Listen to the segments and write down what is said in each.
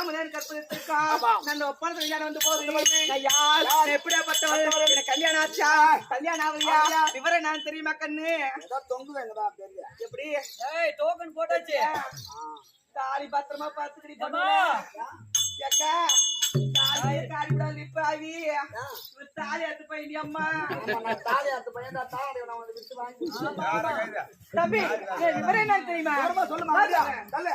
காமதேன் கற்பதற்காக நான் ஒப்பந்தம் கல்யாணம் வந்து போகுது. நான் யார் எப்படியாப்பட்டவள்? எனக்கு கல்யாணம் ஆச்சா? கல்யாணம் ஆகுறியா? விவரம் நான் தெரியுமா கண்ணு? தொங்குவேங்கடா தெரியல. எப்படி டோக்கன் போட்டாச்சு. தாலி பத்திரமா பாத்துக்கிடி ஏக்கா தாலி காரிவிடாது இப்ப ஆகி தாலி அத்து பையன் அம்மா தாலி அத்து பையன் தாலி வந்து விட்டு வாங்கி தம்பி விவரம் என்ன தெரியுமா? சொல்லுமா சொல்லு.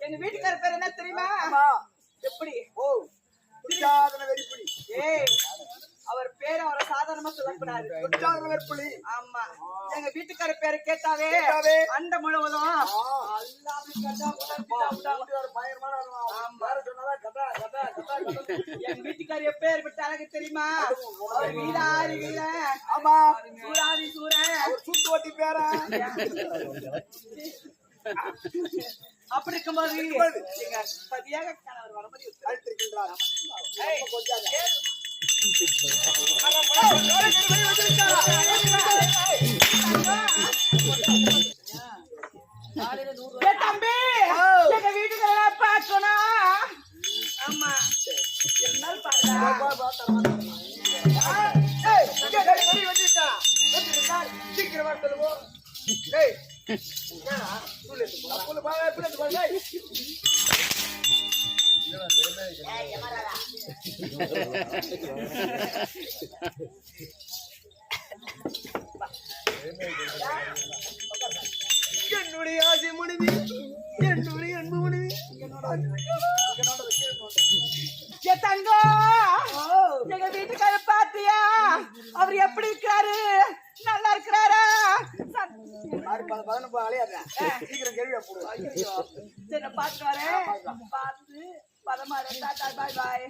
எங்க வீட்டுக்கார பேர் என்ன தெரியுமா? எப்படி அவர் பேர் அவரை சாதாரணமா சொல்லக்கூடாது. ஆமா எங்க வீட்டுக்கார பேரை கேட்டாவே அண்ட முழுவதும் என் வீட்டுக்கார பேர் விட்டு அழகு தெரியுமா? வீராதி வீரன், சூராதி சூரன், சூட்டு ஓட்டி பேரா. அப்படி இருக்கும்போது பதியாக கணவர் வரும்படி அழைத்திருக்கின்றார். தம்பி எங்க வீட்டுக்கு பார்க்கணும். ஆமா என்னால் சீக்கிரமா சொல்லுவோம். என்னுடைய ஆசை முடிவு, என்னுடைய அன்பு முடிவு. தங்கம் எங்க வீட்டுக்கார பாத்தியா? அவர் எப்படி இருக்காரு? நல்லா இருக்கிறாரா? சீக்கிரம் கேள்வியா போடு. சரி பாத்து வரேன். பார்த்து பதமா இருந்தா பாய் பாய்.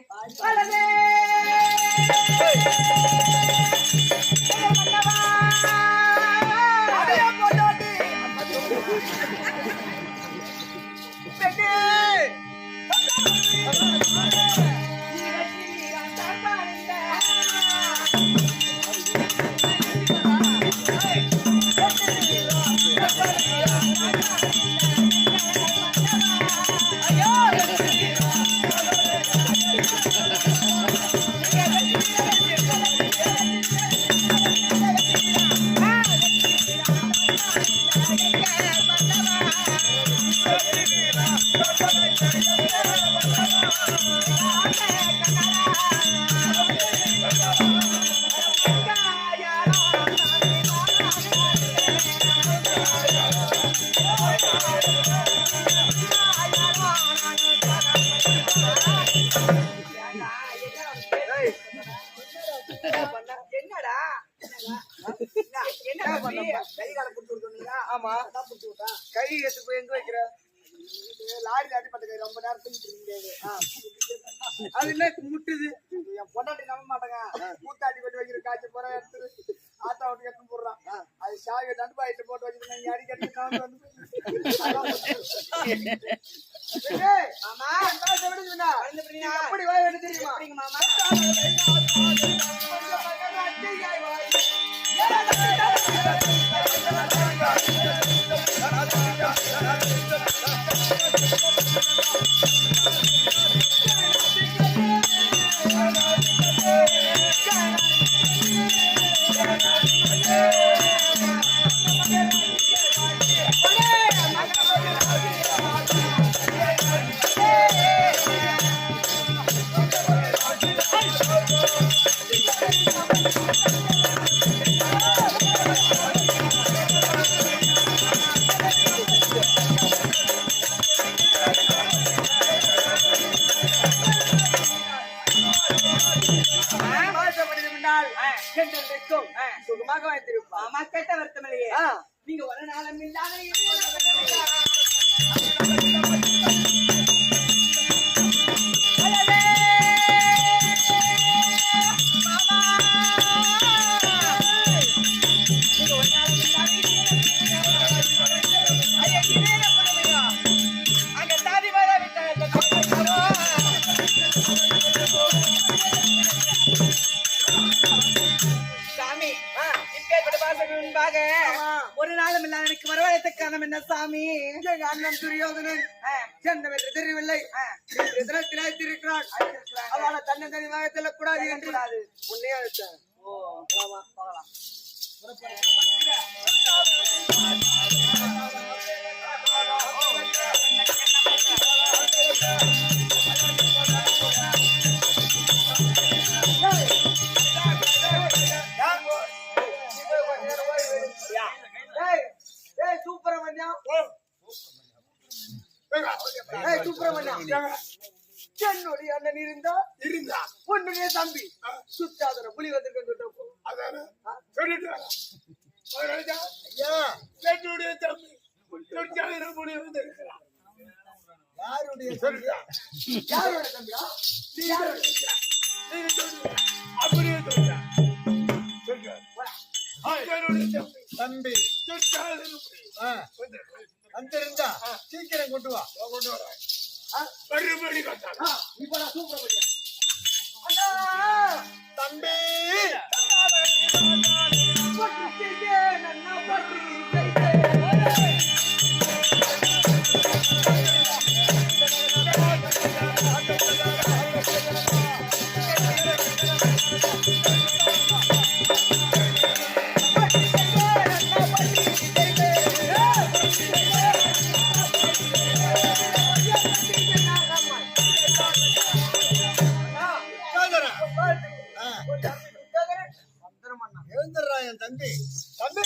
என்னடா என்ன பண்ண கை கால புடிச்சு விட்டீங்களா? ஆமா அதான் புடிச்சு விட்டா. கை எடுத்து போய் எங்க வைக்கிற லாரில அடிப்பட்ட கை ரொம்ப நேரம் தூக்கிட்டு இருக்க முடியாது. அது என்ன முட்டுது என் பொண்டாட்டி நம்ப மாட்டேங்க. கூத்தாட்டி கொண்டு வைக்கிற காய்ச்சி போற எடுத்து ஆத்தா விட்டு எடுத்து போடுறான். அது சாவி நண்பு ஆயிட்டு போட்டு வச்சுருந்தேன். நீ அடிக்கடி வந்து ஆமா நீ எப்படி வாய் எடுத்து தெரியுமா? மாமா சுகமாக வைத்திருப்பா ஆமா கேட்ட வருத்தம் இல்லையே நீங்க ஒரு நாளும் இல்லாத ஒரு நாளும் இல்லாத எனக்கு வரவழைத்த காரணம் என்ன சாமி? எங்க அண்ணன் துரியோதனன் சென்றவற்றை தெரியவில்லை. திரைத்திருக்கிறான். அவளை தன்னை தனியாக செல்லக்கூடாது என்று உன்னையே அழைத்தேன். பார்க்கலாம் என்னுடைய அண்ணன் இருந்தா உன்னுடைய தம்பி சுத்தாதன புலி வந்திருக்க என்னுடைய தம்பி புலி வந்திருக்கிறான். யாருடைய தம்பியா? அப்படியே தம்பி வந்திருந்தா சீக்கிரம் கொண்டு வா. மறுபடி இப்ப நான் சூப்பர் தம்பி எழுந்துடுறா என் தம்பி. தம்பி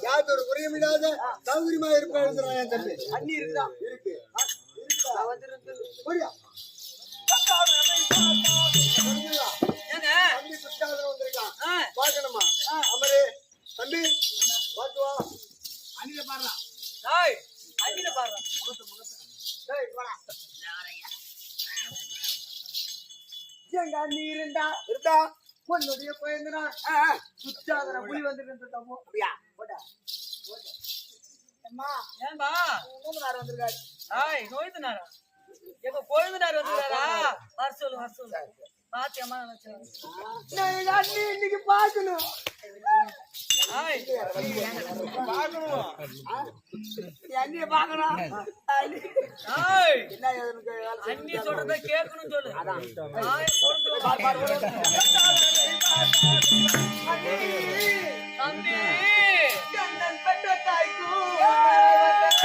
யாதொரு குறையுமில்லாத சௌகரியமா இருப்பேன் என் தம்பி. அண்ணி இருக்குதா? இருக்கு. புரியா ஏங்க தம்பி சுத்தாதன வந்திருக்கான் ஆ, பார்க்கணுமா அமரே தம்பி பார்த்து வா அணில பாடுறா டேய் அடியில பாரு டேய் போடா எங்க நீ இருந்தா இருந்தா உன்னுடைய குழந்தைனா சுத்தாதன புலி வந்துட்டு தம்போ அப்படியா போடா அம்மா ஏன்பா மூணாறு வந்திருக்காரு டேய் நோய்துனாரா எங்க கொழுந்துனார் வந்துறாரா வர சொல்லு பாத்தியம்மா நினைச்சேன் இன்னைக்கு பாக்கணும் டேய் பார்க்கணும் அண்ணிய பாக்கணும் டேய் என்ன எனக்கு அண்ணி சொல்றத கேட்கணும் சொல்லு டேய் கொழுந்து தம்பி கண்ணன் பெற்ற தாய்க்கும்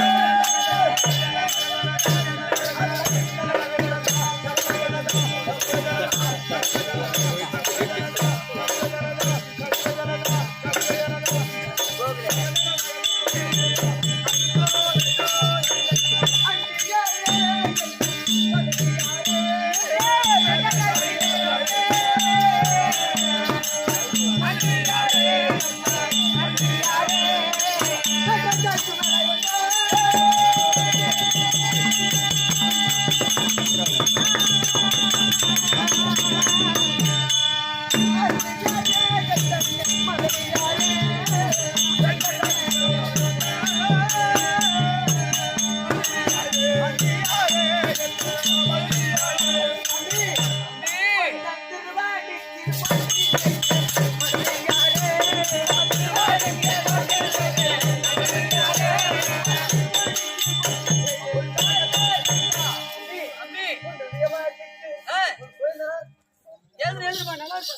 தம்பி எழுதுப்பா நல்லா இருப்பா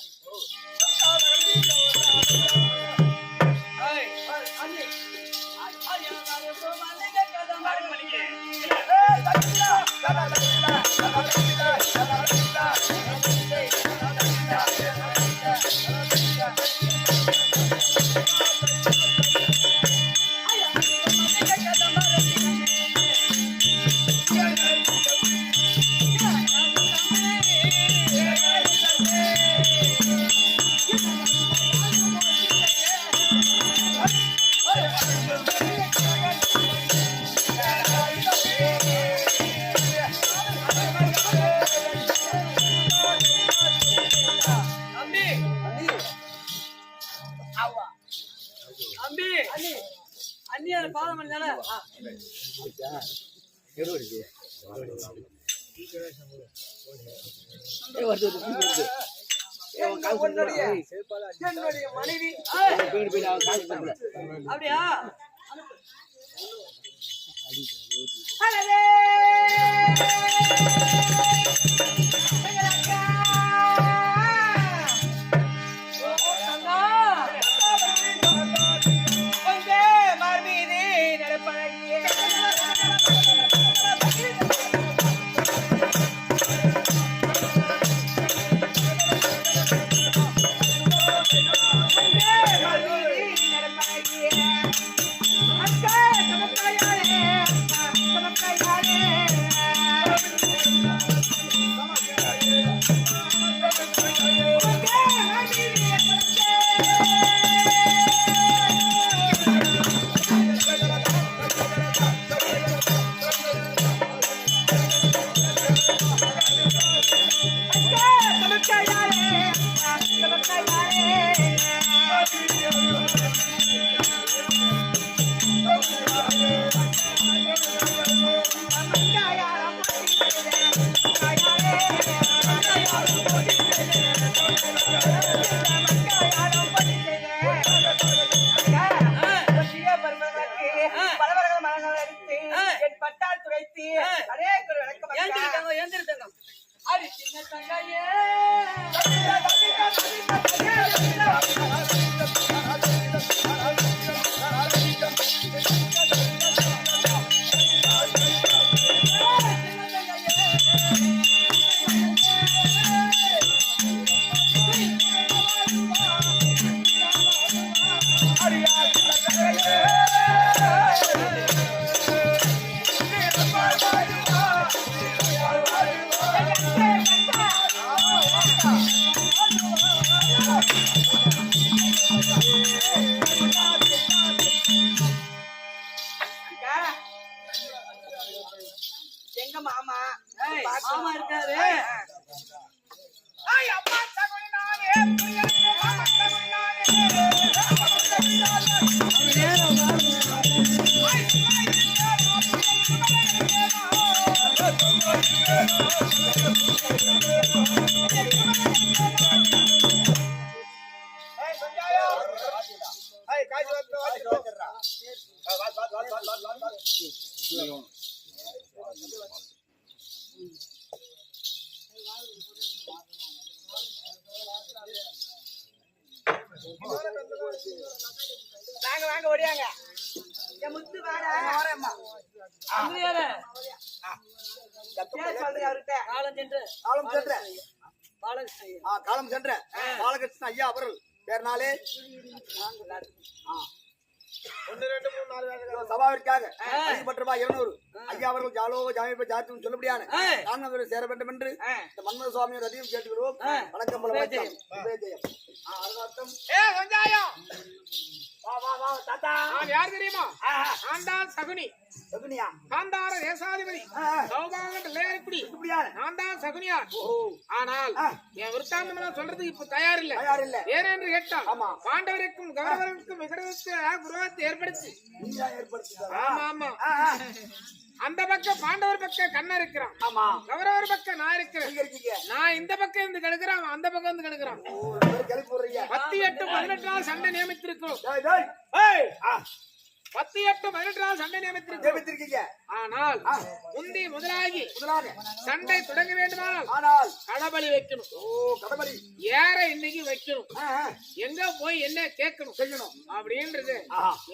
டேய் தம்பி தம்பி அண்ணியார பாதம் பண்ணால என்னுடைய மனைவி அப்படியா அழகே கொஞ்சே மர்மீதி நடப்பழகியே பட்டால் துடைத்து அதே ஏந்திருக்காங்க அடி சின்ன தங்கையே அடியா எங்க மாமா ஏய், மாமா இருக்காரு. ஐ அம்மா சகுனி நானே அம்மா சகுனி வாங்க வாங்க ஓடியாங்க என் முத்து வாடா வரேம்மா அங்கேயாரு? ஏன் சொல்றீங்க அவர்கிட்ட காலம் சென்று காலம் சென்ற பாலகிருஷ்ணன் காலம் சென்ற பாலகிருஷ்ணன் ஐயா அவர்கள் பேர் நாளே 1 2 3 4 சபாவிற்காக அதிகபட்சமா 200 ஐயா அவர்கள் ஜாலோ ஜாமிப்ப ஜாத்தும் சொல்லுபடியான நாங்கள் சேர வேண்டும் என்று இந்த மன்மத சுவாமியோட அதிகம் கேட்டுக்கிறோம். வணக்கம் பல வணக்கம். விஜயம் அருணாத்தம் வா வா வா தாத்தா. நான் யார் தெரியுமா? நான் தான் சகுனி, சகுனியா காந்தார தேசாதிபதி, சௌபாகன் பிள்ளையார்குடி. இப்படியான நான் தான் சகுனியார். ஆனால் என் விருத்தாந்தம் சொல்றதுக்கு இப்ப தயார் இல்ல. தயார் இல்ல. ஏனென்று கேட்டால் ஆமா. பாண்டவருக்கும் கௌரவருக்கும் விரோதத்தை ஏற்படுத்தி. நீயா ஏற்படுத்திட்டாரா? ஆமா ஆமா. அந்த பக்கம் பாண்டவர் பக்கம் கண்ண இருக்கிறான், ஆமா கௌரவர் பக்கம் நான் இருக்கிறேன். நீங்க இருக்கீங்க. நான் இந்த பக்கம் இருந்து கெடுக்கிறான், அவன் அந்த பக்கம் இருந்து கெடுக்கிறான். கிளப்பி போடுறீங்க. 18 நாள் சண்டை நியமித்திருக்கிறோம். டேய் டேய் 18 நாள் சண்டை நியமித்திருக்கிறோம். ஜெபித்திருக்கீங்க. ஆனால் முந்தி முதலாகி சண்டை தொடங்க வேண்டுமானால் ஆனால் கடபலி வைக்கணும். கடமரி ஏற இன்னைக்கு வைக்கணும். எங்க போய் என்ன கேட்கணும் செய்யணும் அப்படின்றது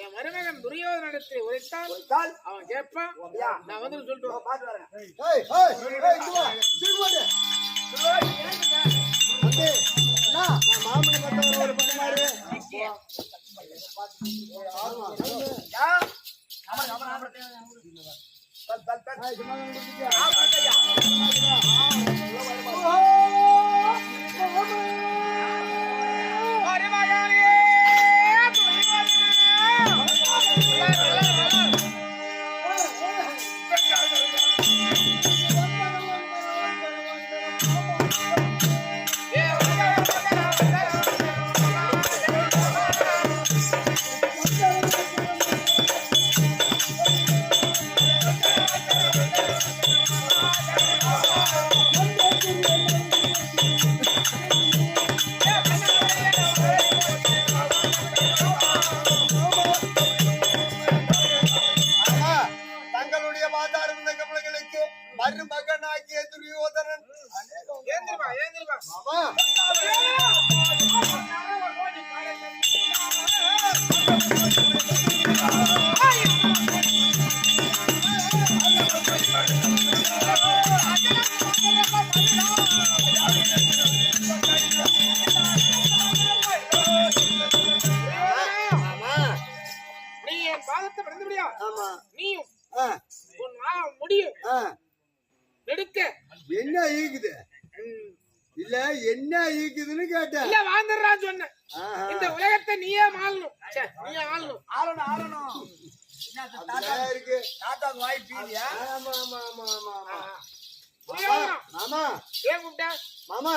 என் மருமகன் துரியோதனத்தில் உரைத்தால் கால் அவன் கேட்பான். நான் வந்து சொல்லிட்டு பாத்து வரேன். ஏய் ஏய் ஏய் இங்க வா. திரும்ப வந்து. வந்து அண்ணா நான் மாமனை பார்த்தவர ஒரு பக்கம் மாறு. யா அமர் அமர் அமர். தல் தல் தல். ஏய் சும்மா நிறுத்திக்க. ஆமாங்கய்யா. அரே மகனே தங்களுடைய மாதாடும் பிள்ளைகளுக்கு மருமகனாகிய துரியோதனன் ஏந்திரமா ஏந்திரமா மாமா நீ என் பாதத்தை விழுந்து முடியா. ஆமா நீயும் உன் முடியும் எடுக்க என்ன ஈக்குது இல்ல என்ன ஈக்குதுன்னு கேட்டேன். இல்ல வாழ்ந்துடுறான்னு சொன்னேன். இந்த உலகத்தை நீயே ஆளணும். நீயே ஆளணும். ஆளணும் ஆளணும் இருக்கு தாத்தாக்கு வாய் பீதியா? ஆமா ஆமா ஆமா ஆமா ஆமா மாமா ஏன் கூப்பிட்ட? மாமா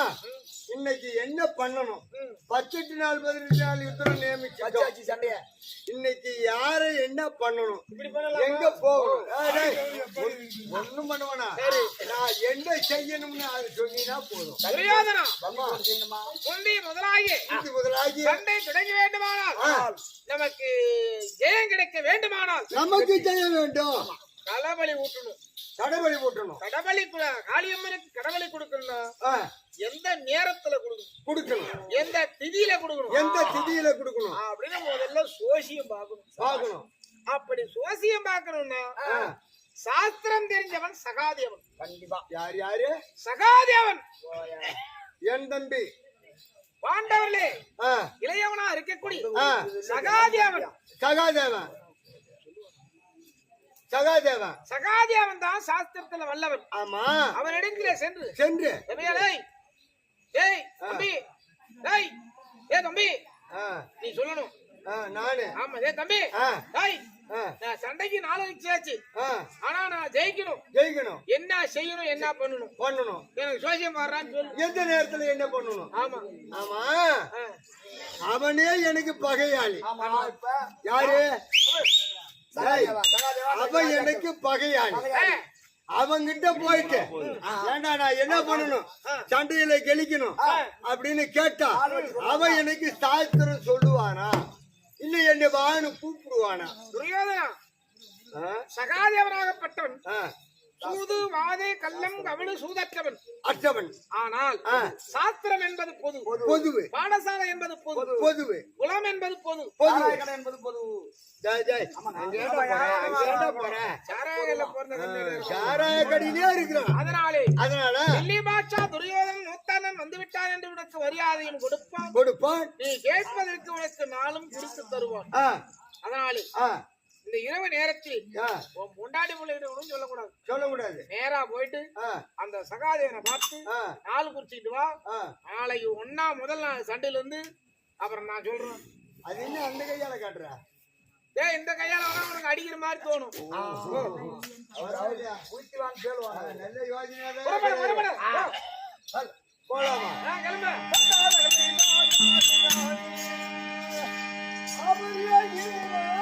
இன்னைக்கு என்ன பண்ணணும்? 18 நாள் 18 நாள் யுத்தம் நியமிச்சு சண்டைய இன்னைக்கு யாரை என்ன பண்ணணும்? எங்க போகணும்? ஒண்ணும் பண்ணுவானா? நான் என்ன செய்யணும்னு அது சொன்னீங்கன்னா போதும். துரியோதனா மாமா முந்தி முதலாகி சண்டை தொடங்க வேண்டுமானால் நமக்கு ஜெயம் கிடைக்க வேண்டுமானால் நமக்கு செய்ய வேண்டும். கடபலி ஊட்டணும். கடவுளை போட்டணும். கடபலி காளியம்மனுக்கு கடபலி கொடுக்கணும். எந்த நேரத்துல கொடுக்கணும், எந்த திதியில கொடுக்கணும், எந்த திதியில கொடுக்கணும் அப்படின்னு முதல்ல சோசியம் பார்க்கணும். அப்படி சோசியம் பார்க்கணும்னா சாஸ்திரம் தெரிஞ்சவன் சகாதேவன். கண்டிப்பா. யார் யாரு? சகாதேவன் என் தம்பி பாண்டவர்களே இளையவனா இருக்கக்கூடிய சகாதேவன். சகாதேவன் சகாதேவன் சகாதேவன் தான் சாஸ்திரத்துல வல்லவன். ஆமா அவனிடத்திலே சென்று சென்று ஏய் தம்பி, ஏ தம்பி நீ சொல்லணும். நானு ஆமா ஏ தம்பி, நான் சண்டைக்கு 4 வச்சாச்சு. ஆ, ஆனா நான் ஜெயிக்கணும். ஜெயிக்கணும் என்ன செய்யணும், என்ன பண்ணணும்? பண்ணணும். எனக்கு சோசியம் பாடுறான்னு சொல்லு. எந்த நேரத்துல என்ன பண்ணணும்? ஆமா. ஆமா, ஆ. அவனே எனக்கு பகையாளி. யாரு? ஏய், அவன் எனக்கு பகையாளி. அவங்கிட்ட போயிட்டு ஏண்டா நான் என்ன பண்ணணும், சண்டையில கெளிக்கணும் அப்படின்னு கேட்டா அவன் எனக்கு சாஸ்திரம் சொல்லுவானா இல்ல என்ன வான்னு கூப்பிடுவானா? துரியோதனா ஆ? சகாதேவனாகப்பட்டவன் ஆ, சூது வாதை கள்ளம் கவிழு சூதற்றவன். அற்றவன். ஆனால் ஆ. சாஸ்திரம் என்பது பொது, பொதுவு. பாடசாலை என்பது பொது, பொதுவு. குலம் என்பது பொது. பொதுவு. என்பது பொது. ஜெய், ஜெய். அங்க ஏன்டா போற? சாராயங்கள்ல பிறந்த சாராய கடையிலே இருக்கிறான். அதனாலே அதனால டெல்லி பாட்சா துரியோதனன் மூத்தானன் வந்து விட்டான் என்று உனக்கு மரியாதையும் கொடுப்பான். கொடுப்பான். நீ கேட்பதற்கு உனக்கு நாளும் குறித்து தருவான். ஆ, அதனாலே ஆ, இந்த இரவு நேரத்தில் ஆ, உன் பொண்டாட்டி பிள்ளைகிட்ட ஒன்றும் சொல்லக்கூடாது. சொல்லக்கூடாது. நேரா போயிட்டு ஆ, அந்த சகாதேவனை பார்த்து ஆ, நாள் குறிச்சிட்டு வா. ஆ. நாளைக்கு முதல் நாள் சண்டையில இருந்து அப்புறம் நான் சொல்றேன். அது என்ன அந்த கையால காட்டுற? இந்த கையால வேணா உனக்கு அடிக்கிற மாதிரி தோணும். நல்ல யோசனை. புறப்படு, புறப்படு. போலாமா? கிளம்பு. அவரே